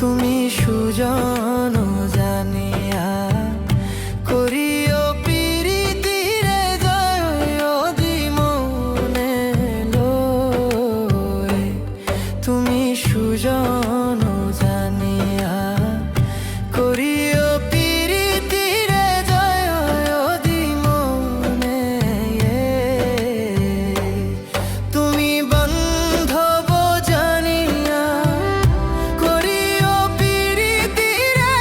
তুমি সুজন জানিয়া করিও পিরিতিরে জয় অদি মনে লয়। তুমি সুজন জানিয়া করিও পিরিতিরে জয় অদি মনে। তুমি বান্ধব জানিয়া করিও পিরিতিরে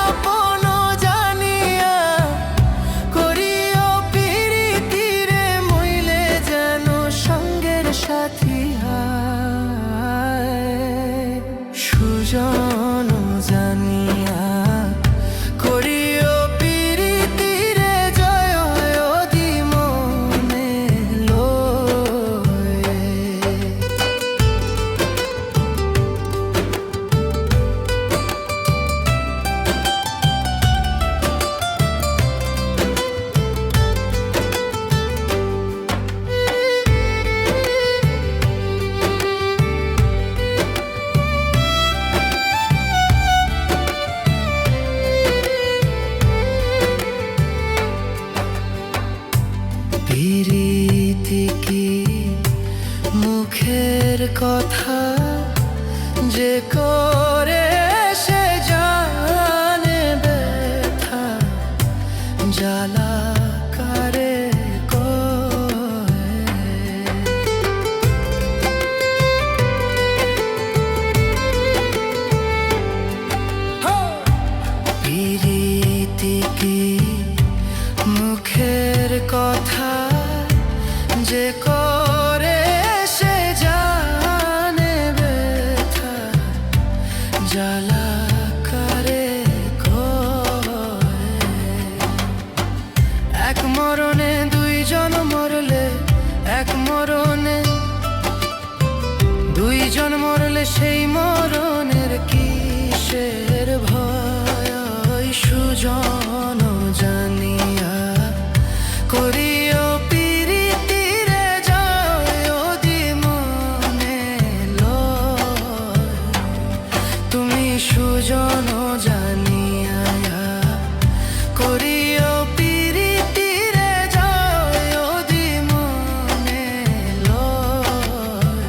আপন জানিয়া করিও পিরিতিরে মইলে যেন সঙ্গের সাথী হায়। সুজন জানিয়া করিও পিরিতিরে জয় অদি মনে লয়। প্রীতি কি মুখের কথা যে করে সে জানে ব্যথা জ্বালা কারে কয়। প্রীতি কি মুখের কথা যে করে সে জানে ব্যথা জ্বালা কারে কয়। এক মরণে দুইজন মরলে এক মরণে দুইজন মরলে সেই মরণের কিসের ভয়। সুজন জানিয়া করিও পিরিতিরে জয় অদি মনে লয়। তুমি সুজন জানিয়া করিও পিরিতিরে জয় অদি মনে লয়।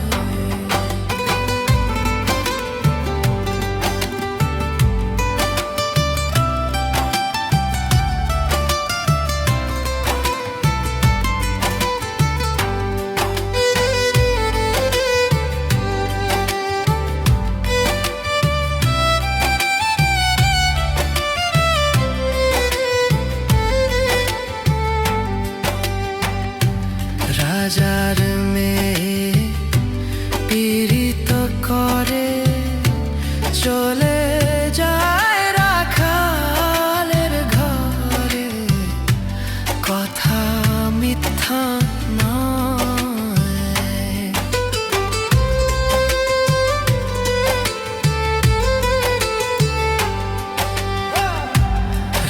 রাজার মেয়ে পীড়িত করে চলে যায় রাখালের ঘরে কথা মিথ্যা নয়।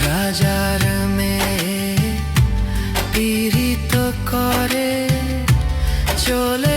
রাজার মেয়ে পীড়িত করে চলে